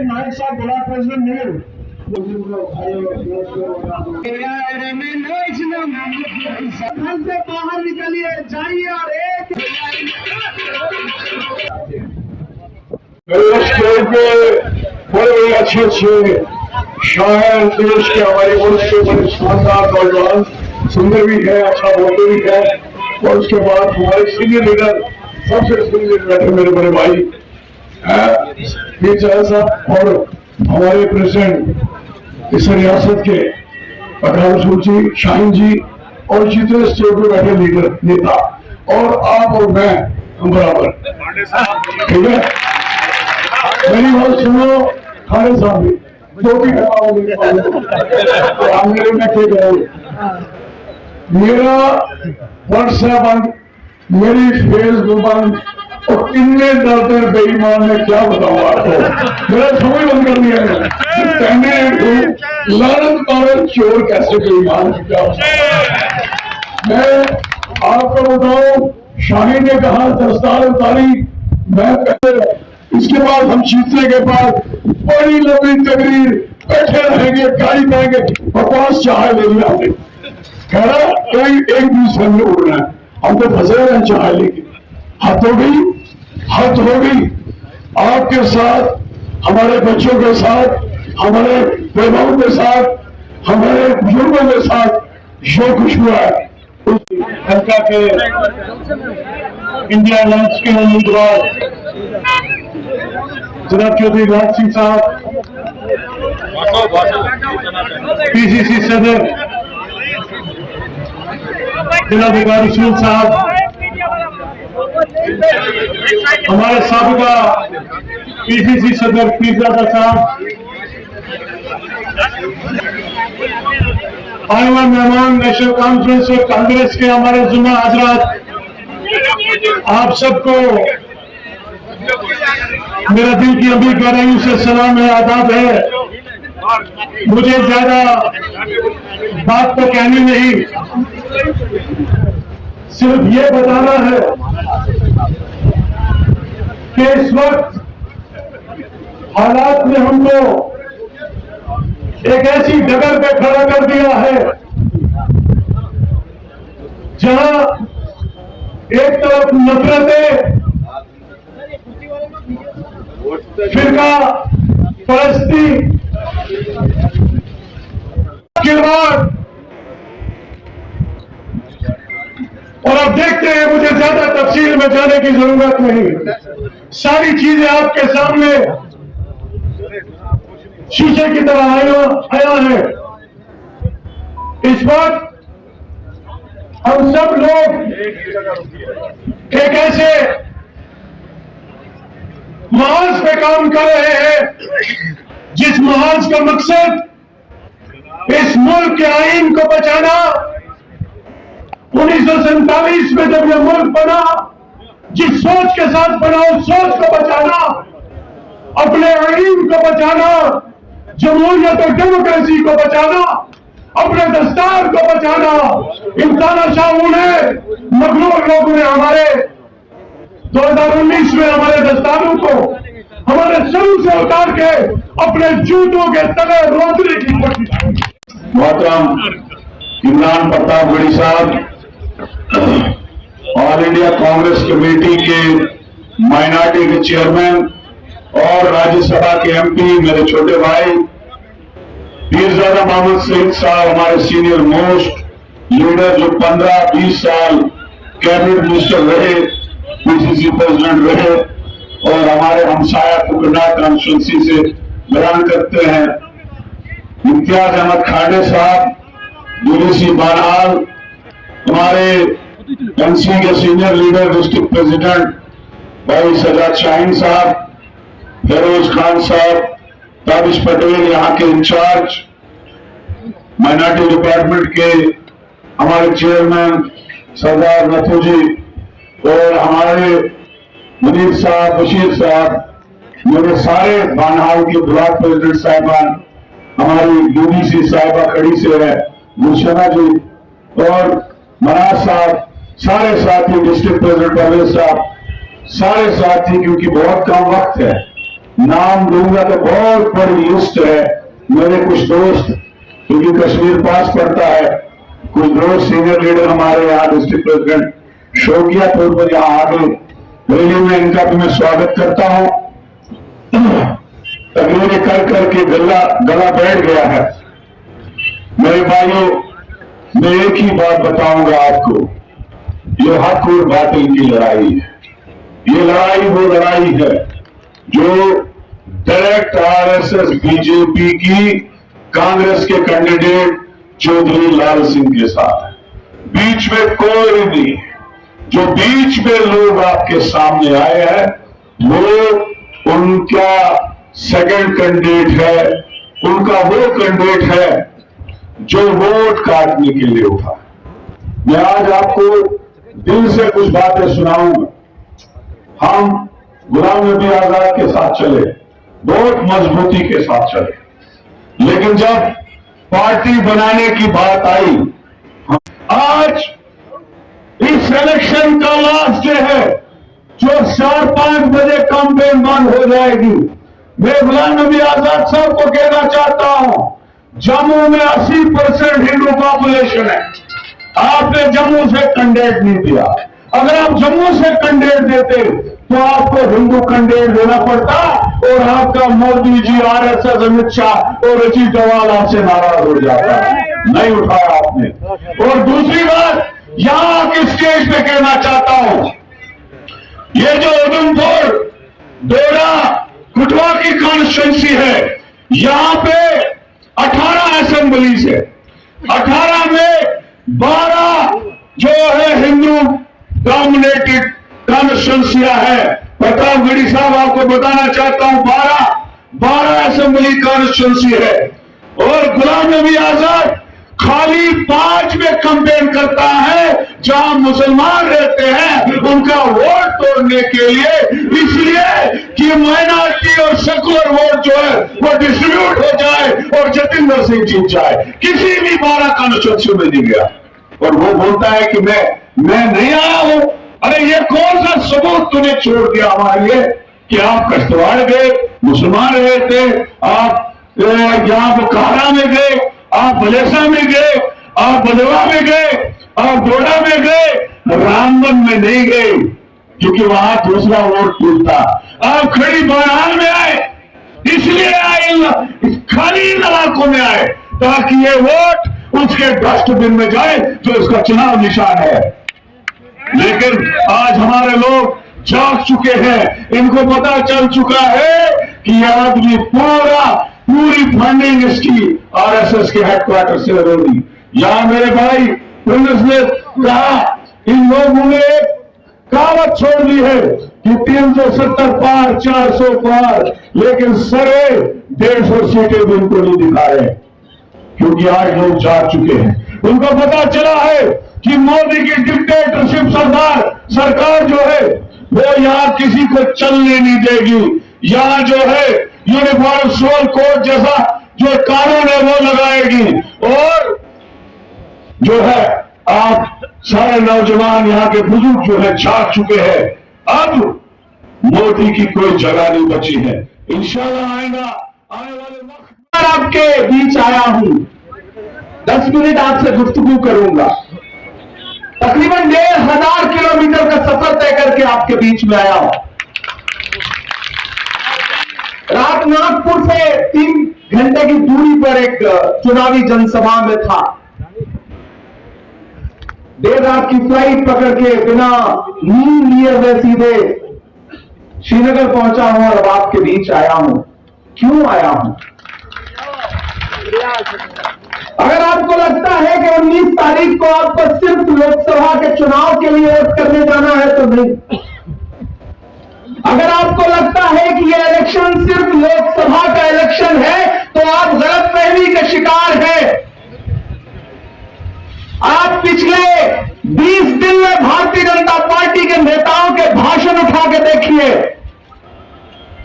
नायक साहब block president Nehru बाहर निकलिए, जाइए और एक बड़े अच्छे शायर देश के हमारे मुल्क के बड़े शानदार नौजवान, सुंदर भी है, अच्छा बोलते भी है। और उसके बाद हमारे सीनियर लीडर, सबसे सीनियर बैठे मेरे बड़े भाई साहब और हमारे प्रेसिडेंट इस रियासत के पठान जी, शाहीन जी और जितने स्टेट में बैठे लीडर नेता और आप और मैं हम बराबर, ठीक है। मेरी बात सुनो खाने साहब भी जो भी मेरा व्हाट्सएप बंद, मेरी फेसबुक बंद और कितने डरते बेईमान ने क्या बताऊं आपको। मेरा समझ बंद कर दिया है, लानत मारे चोर कैसे बेईमान क्या। मैं आपको बताऊं, शाहीन ने कहा दस्तार उतारी, मैं इसके बाद हम जीतने के बाद बड़ी लंबी तकरीर, बैठे रहेंगे, गाड़ी पाएंगे, बकवास चाहे ले लिया हमने, कह रहा कोई एक दूसरे में उड़ना है, हम तो फंसे रहे चाहे लेके। हद हो गई आपके साथ, हमारे बच्चों के साथ, हमारे बेबाओं के साथ, हमारे बुजुर्गों के साथ जो कुछ हुआ है। हल्का के इंडिया लंच के उम्मीदवार जनाब चौधरी राज सिंह साहब, पीसीसी सदर जिलाधिकारी रसूल साहब, हमारे साबिका पीसीसी सदर पीरजादा साहब, आए हुए मेहमान नेशनल कॉन्फ्रेंस और कांग्रेस के हमारे जुम्मा हजरात, आप सबको मेरा दिल की अभी गहराइयों से सलाम है, आदाब है। मुझे ज्यादा बात तो कहनी नहीं, सिर्फ ये बताना है कि इस वक्त हालात ने हमको एक ऐसी जगह पे खड़ा कर दिया है जहां एक तरफ नफरतें, फिरका परस्ती, खिलवाड़, और अब देखते हैं, मुझे ज्यादा तफसील में जाने की जरूरत नहीं, सारी चीजें आपके सामने शीशे की तरह आया है। इस वक्त हम सब लोग एक ऐसे महाज पे काम कर रहे हैं जिस महाज का मकसद इस मुल्क के आईन को बचाना। 1947 में जब यह मुल्क बना, जिस सोच के साथ बना उस सोच को बचाना, अपने आईन को बचाना, जमहूरियत और डेमोक्रेसी को बचाना, अपने दस्तार को बचाना। इन तानाशाहों ने, मगरूर लोगों ने हमारे 2019 में हमारे दस्तारों को हमारे सरों से उतार के अपने जूतों के तले रोकने की कोशिश की। मोहतरम इमरान प्रताप गढ़ी साहब, ऑल इंडिया कांग्रेस कमेटी के माइनॉरिटी के चेयरमैन और राज्यसभा के एमपी, मेरे छोटे भाई पीरजादा मोहम्मद सईद साहब, हमारे सीनियर मोस्ट लीडर जो 15-20 साल कैबिनेट मिनिस्टर रहे, पीसीसी प्रेसिडेंट रहे और हमारे हमसाया कुकरनाथ कॉन्स्टिट्यूंसी से बयान करते हैं। इम्तियाज अहमद खाड़े साहब, यूनिसी बहरहाल, हमारे एनसी के सीनियर लीडर डिस्ट्रिक्ट प्रेसिडेंट भाई सजाद शाहीन साहब, फिरोज खान साहब, ताबिश पटेल यहाँ के इंचार्ज, माइनॉरिटी डिपार्टमेंट के हमारे चेयरमैन सरदार नथू जी और हमारे मुनीर साहब, बशीर साहब, मेरे सारे बानहाल के ब्लॉक प्रेसिडेंट साहिबान, हमारी यूडीसी साहिबा खड़ी से है, गुलशना जी और मनाज साहब, सारे साथी, डिस्ट्रिक्ट प्रेसिडेंट परवेज साहब, सारे साथी, क्योंकि बहुत कम वक्त है, नाम लूंगा तो बहुत बड़ी लिस्ट है। मेरे कुछ दोस्त, क्योंकि कश्मीर पास पड़ता है, कुछ दोस्त सीनियर लीडर हमारे यहाँ डिस्ट्रिक्ट प्रेसिडेंट शौकिया तौर पर यहाँ आ गए रैली में, इनका भी मैं स्वागत करता हूं। तकरीरें कर करके गला बैठ गया है। मेरे भाइयों, मैं एक ही बात बताऊंगा आपको, ये हक और बातिल की लड़ाई है। ये लड़ाई वो लड़ाई है जो डायरेक्ट आरएसएस बीजेपी की कांग्रेस के कैंडिडेट चौधरी लाल सिंह के साथ है। बीच में कोई नहीं। जो बीच में लोग आपके सामने आए हैं वो उनका सेकंड कैंडिडेट है, उनका वो कैंडिडेट है जो वोट काटने के लिए उठा। मैं आज आपको दिल से कुछ बातें सुनाऊंगा। हम गुलाम नबी आजाद के साथ चले, बहुत मजबूती के साथ चले, लेकिन जब पार्टी बनाने की बात आई, आज इस इलेक्शन का लास्ट डे है, जो 4-5 बजे कैंपेन बंद हो जाएगी। मैं गुलाम नबी आजाद साहब को कहना चाहता हूं, जम्मू में 80% हिंदू पॉपुलेशन है। आपने जम्मू से कैंडिडेट नहीं दिया। अगर आप जम्मू से कैंडिडेट देते तो आपको हिंदू कैंडिडेट देना पड़ता और आपका मोदी जी, आरएसएस, अमित शाह और अजीत डोवाल आपसे नाराज हो जाता। नहीं उठाया आपने। और दूसरी बात, यहां के स्टेज पे कहना चाहता हूं, ये जो उधमपुर डोडा कुटवा की कॉन्स्टिट्यूंसी है, यहां पे 18 असेंबलीज है। 18 में 12 जो है हिंदू डोमिनेटेड कॉन्स्टिट्यूंसियां है। प्रतापगढ़ी साहब, आपको बताना चाहता हूं, 12 असेंबली कॉन्स्टिट्यूंसी है। और गुलाम नबी आजाद खाली 5 में कैंपेन करता है जहां मुसलमान रहते हैं, उनका वोट तोड़ने के लिए, इसलिए कि माइनॉरिटी और सेकुलर वोट जो है वो डिस्ट्रीब्यूट हो जाए और जतिंदर सिंह जीत जाए। किसी भी 12 कॉन्स्टिट्यूंसी में नहीं गया और वो बोलता है कि मैं नहीं आया हूं। अरे ये कौन सा सबूत तूने छोड़ दिया हमारे लिए कि आप कश्तवाड़ गए, मुसलमान रहे थे, आप यहाँ पर कारा में गए, आप बलेसा में गए, आप बदवा में गए, आप डोडा में गए, रामबन में नहीं गए क्योंकि वहां दूसरा वोट टूटता। आप खड़ी बहरहाल में आए, इसलिए आए, खाली इलाकों में आए ताकि ये वोट उसके डस्टबिन में जाए जो उसका चुनाव निशान है। लेकिन आज हमारे लोग जाग चुके हैं, इनको पता चल चुका है कि यह आदमी पूरी फंडिंग इसकी आरएसएस के हेडक्वार्टर से हो रही। यहां मेरे भाई पुलिस ने कहा, इन लोगों ने कहावत छोड़ दी है कि 370 पार, 400 पार, लेकिन सरे 150 सीटें भी उनको नहीं दिखा रहे, क्योंकि आज लोग जाग चुके हैं। उनको पता चला है कि मोदी की डिक्टेटरशिप सरकार जो है वो यहां किसी को चलने नहीं देगी। यहां जो है यूनिफॉर्म सिविल कोड जैसा जो कानून है वो लगाएगी। और जो है आप सारे नौजवान, यहाँ के बुजुर्ग जो है जाग चुके हैं। अब मोदी की कोई जगह नहीं बची है। इंशाल्लाह आएगा आने वाले वक्त आपके बीच आया हूं, 10 मिनट आपसे गुफ्तगू करूंगा। तकरीबन 1500 किलोमीटर का सफर तय करके आपके बीच में आया हूं। रात नागपुर से 3 घंटे की दूरी पर एक चुनावी जनसभा में था। देर रात की फ्लाइट पकड़ के बिना नींद लिए हुए सीधे श्रीनगर पहुंचा हूं और अब आपके बीच आया हूं। क्यों आया हूं? अगर आपको लगता है कि 19 तारीख को आपको सिर्फ लोकसभा के चुनाव के लिए वोट करने जाना है तो नहीं। अगर आपको लगता है कि यह इलेक्शन सिर्फ लोकसभा का इलेक्शन है तो आप गलतफहमी के शिकार हैं। आप पिछले 20 दिन में भारतीय जनता पार्टी के नेताओं के भाषण उठा के देखिए,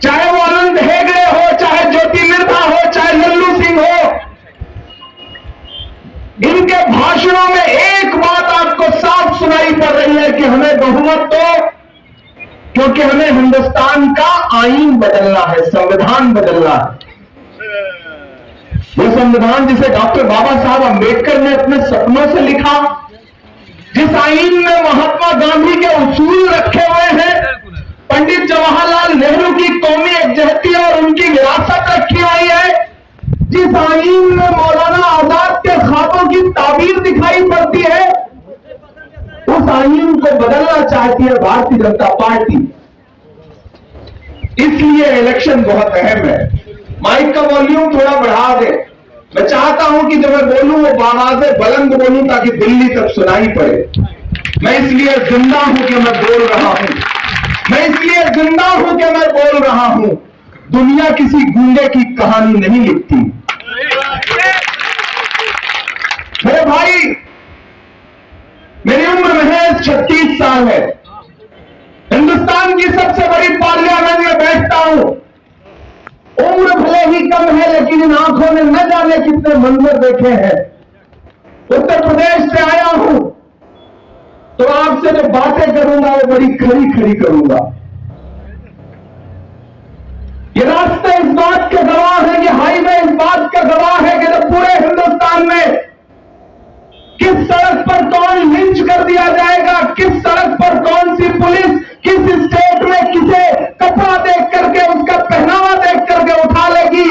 चाहे वो आनंद हेगड़े हो, चाहे ज्योति मिर्धा हो, चाहे लल्लू सिंह हो, इनके भाषणों में एक बात आपको साफ सुनाई पड़ रही है कि हमें बहुमत दो, क्योंकि हमें हिंदुस्तान का आईन बदलना है, संविधान बदलना है। वो संविधान जिसे डॉक्टर बाबा साहब अंबेडकर ने अपने सपनों से लिखा, जिस आईन में महात्मा गांधी के उसूल रखे हुए हैं, पंडित जवाहरलाल नेहरू की कौमी एकजहती और उनकी विरासत रखी हुई है, जिस आईन में मौलाना आजाद के ख्वाबों की ताबीर दिखाई पड़ती है, उस आईन को बदलना चाहती है भारतीय जनता पार्टी। इसलिए इलेक्शन बहुत अहम है। माइक का वॉल्यूम थोड़ा बढ़ा दे। मैं चाहता हूं कि जब मैं बोलूं वो आवाजें बुलंद बोलूं ताकि दिल्ली तक सुनाई पड़े। मैं इसलिए जिंदा हूं कि मैं बोल रहा हूं। मैं इसलिए जिंदा हूं कि मैं बोल रहा हूं। दुनिया किसी गूंगे की कहानी नहीं लिखती। मेरे भाई, मेरी उम्र महज 36 साल है। हिंदुस्तान की सबसे बड़ी पार्लियामेंट में बैठता हूं। उम्र भले ही कम है, लेकिन इन आंखों ने न जाने कितने मंजर देखे हैं। उत्तर प्रदेश से आया हूं, तो आपसे जो बातें करूंगा वो बड़ी खरी खरी करूंगा। ये रास्ते इस बात के गवाह है, ये हाईवे इस बात का गवाह है कि जब पूरे हिंदुस्तान में किस सड़क पर कौन लिंच कर दिया जाएगा, किस सड़क पर कौन सी पुलिस किस स्टेट में किसे कपड़ा देख करके, उसका पहनावा देख करके उठा लेगी।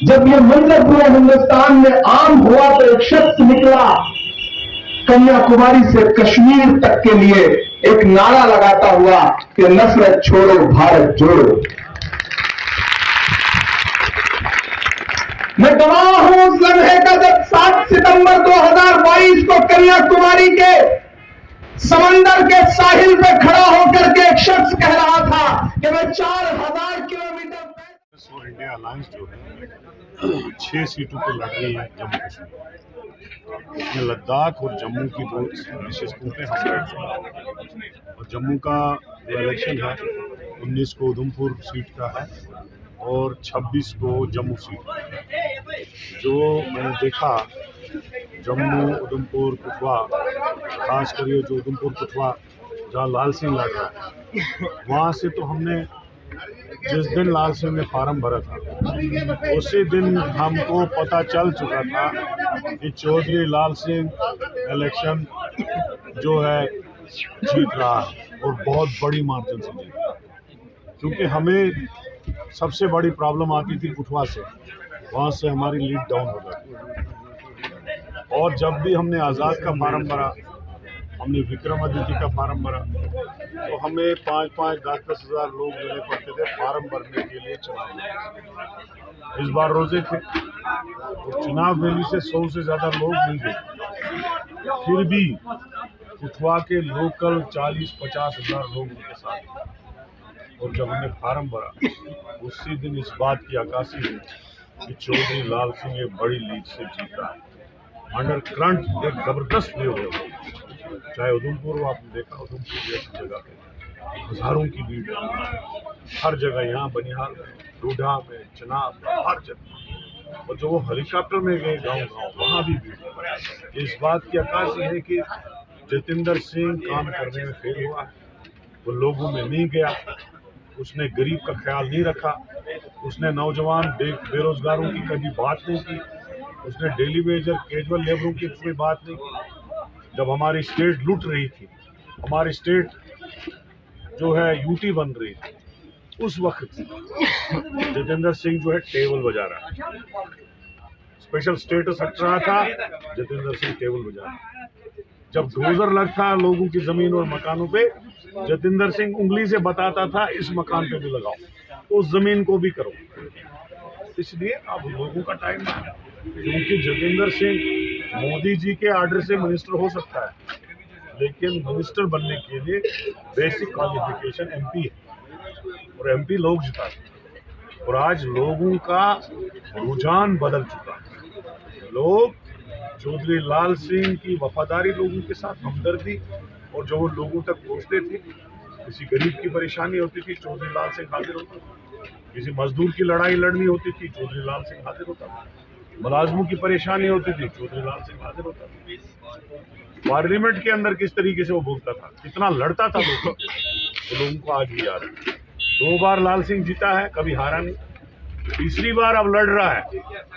जब ये मंजर पूरे हिंदुस्तान में आम हुआ तो एक शख्स निकला, कन्याकुमारी से कश्मीर तक के लिए एक नारा लगाता हुआ कि नफरत छोड़ो भारत जोड़ो। मैं गवाह हूं उस लम्हे का जब 7 सितंबर 2022 को कन्याकुमारी के समंदर के साहिल पे खड़ा होकर के एक शख्स कह रहा था कि मैं 4000 किलोमीटर और इंडिया अलायंस जो है 6 सीटों पे लड़ रही है जम्मू कश्मीर। इसमें लद्दाख और जम्मू की दो विशेषताओं पे हम लड़। और जम्मू का जो इलेक्शन है 19 को उधमपुर सीट का है और 26 को जम्मू सीट। जो मैंने देखा जम्मू, उधमपुर, कठुआ, खासकर ये जो उधमपुर कठुआ जहाँ लाल सिंह लड़ रहा है, वहाँ से तो हमने जिस दिन लाल सिंह ने फार्म भरा था उसी दिन हमको पता चल चुका था कि चौधरी लाल सिंह इलेक्शन जो है जीत रहा है और बहुत बड़ी मार्जिन से जीत रहा है। क्योंकि हमें सबसे बड़ी प्रॉब्लम आती थी कठुआ से, वहाँ से हमारी लीड डाउन हो जाती। और जब भी हमने आज़ाद का फार्म भरा, हमने विक्रमादित्य का फार्म भरा, तो हमें 5-5, 10-10 हज़ार लोग लेने पड़ते थे फार्म भरने के लिए चुनाव में। इस बार रोजे थे तो चुनाव रैली से 100 से ज़्यादा लोग नहीं गए, फिर भी कठुआ के लोकल 40-50 हज़ार लोग उनके साथ। और जब हमने फार्म भरा उसी दिन इस बात की आकाशी हुई कि चौधरी लाल सिंह एक बड़ी लीड से जीता है। अंडर करंट एक जबरदस्त लीड है। चाहे उधमपुर हो, आपने देखा उधमपुर जैसी जगह पे हजारों की भीड़ है हर जगह, यहाँ बनिहाल में, डोडा में, चनाब में, हर जगह। और जो वो हेलीकॉप्टर में गए गाँव वहाँ भी भीड़ है। इस बात की आकाशी है कि जतिंदर सिंह काम करने में फेल हुआ है, वो लोगों में नहीं गया, उसने गरीब का ख्याल नहीं रखा, उसने नौजवान बेरोजगारों की कभी बात नहीं की, उसने डेली वेजर कैजुअल लेबरों की कोई बात नहीं की। जब हमारी स्टेट लूट रही थी, हमारी स्टेट जो है यूटी बन रही थी, उस वक्त जतिंदर सिंह जो है टेबल बजा रहा है। स्पेशल स्टेटस हट रहा था, जतिंदर सिंह टेबल बजा रहा है। जब डोजर लगता लोगों की जमीन और मकानों पे, जतिंदर सिंह उंगली से बताता था इस मकान पे भी लगाओ, उस जमीन को भी करो। इसलिए अब लोगों का टाइम है, क्योंकि जतिंदर सिंह मोदी जी के आर्डर से मिनिस्टर हो सकता है, लेकिन मिनिस्टर बनने के लिए बेसिक क्वालिफिकेशन एमपी है और एमपी लोग जिताते। और आज लोगों का रुझान बदल चुका है। लोग चौधरी लाल सिंह की वफादारी लोगों के साथ, हमदर्दी, और जो वो लोगों तक पहुंचते थे। किसी गरीब की परेशानी होती थी, चौधरी लाल सिंह हाजिर होता था। किसी मजदूर की लड़ाई लड़नी होती थी, चौधरी लाल सिंह हाजिर होता था। मुलाजमों की परेशानी होती थी, चौधरी लाल सिंह हाजिर होता था। पार्लियामेंट के अंदर किस तरीके से वो बोलता था, कितना लड़ता था लोगों से, तो लोगों को आज भी याद है। 2 बार लाल सिंह जीता है, कभी हारा नहीं। तीसरी बार अब लड़ रहा है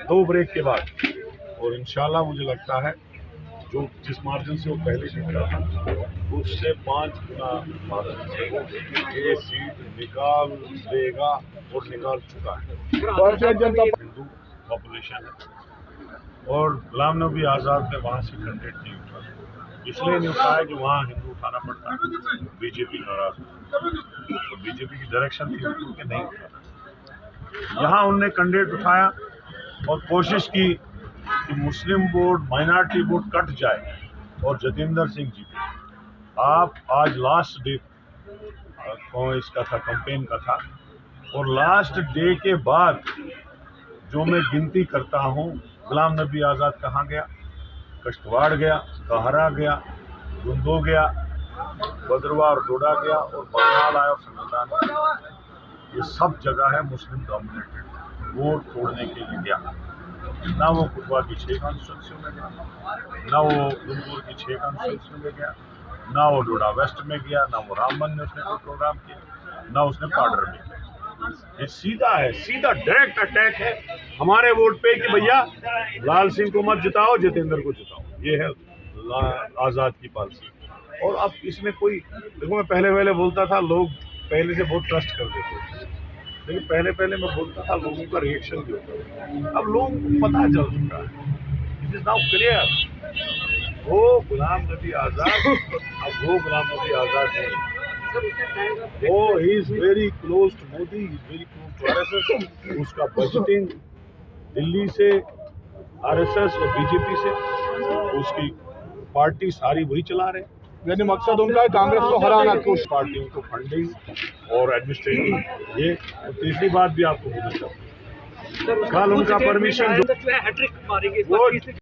2 ब्रेक के बाद, और इंशाल्लाह मुझे लगता है जो जिस मार्जिन से वो पहले जीता था उससे 5 गुना मार्जिन से वो ये सीट निकाल देगा, और निकाल चुका है। हिंदू पॉपुलेशन है, और गुलाम नबी आज़ाद ने वहाँ से कैंडिडेट नहीं उठा, इसलिए नहीं उठाया कि वहाँ हिंदू उठाना पड़ता है, बीजेपी नाराज तो बीजेपी की डायरेक्शन थी कि नहीं उठाना। यहाँ उनने कैंडिडेट उठाया और कोशिश की कि मुस्लिम वोट, माइनॉरिटी वोट कट जाए और जतेंद्र सिंह जीते। आप आज लास्ट डे इसका था, कैंपेन का था, और लास्ट डे के बाद जो मैं गिनती करता हूँ, गुलाम नबी आज़ाद कहाँ गया? कश्तवाड़ गया, कहरा गया, गुंदो गया, बदरवा और डोडा गया, और बरनाल आया और समदान गया। ये सब जगह है मुस्लिम डोमिनेटेड, वोट तोड़ने के लिए गया। ना वो कुटवा की 6 कॉन्स्टिट्यूंसी में गया, ना वो गुंदूर की 6 कॉन्स्टिट्यूंसी में गया, ना वो डोडा वेस्ट में गया, ना वो रामबन में उसने कोई प्रोग्राम किया, ना उसने पाडर में किया। ये सीधा है, सीधा डायरेक्ट अटैक है हमारे वोट पे कि भैया लाल सिंह को मत जिताओ, जतेंद्र को जिताओ। ये है आज़ाद की पॉलिसी। और अब इसमें कोई, देखो मैं पहले बोलता था, लोग पहले से बहुत ट्रस्ट कर देते थे, लेकिन पहले मैं बोलता था, लोगों का रिएक्शन भी होता था। अब लोगों को पता चल चुका है, इट इज नाउ क्लियर, वो गुलाम नबी आज़ाद अब वो गुलाम नबी आज़ाद नहीं, वो he is very close to Modi, he is very close to RSS. उसका बजटिंग दिल्ली से आरएसएस और बीजेपी से, उसकी पार्टी सारी वही चला रहे, यानी मकसद उनका है कांग्रेस को हराना। कुछ पार्टियों को फंडिंग और एडमिनिस्ट्रेटिव, ये और तीसरी बात भी आपको बोलना चाहूँगा, कल उनका परमिशन हैट्रिक मारेंगे।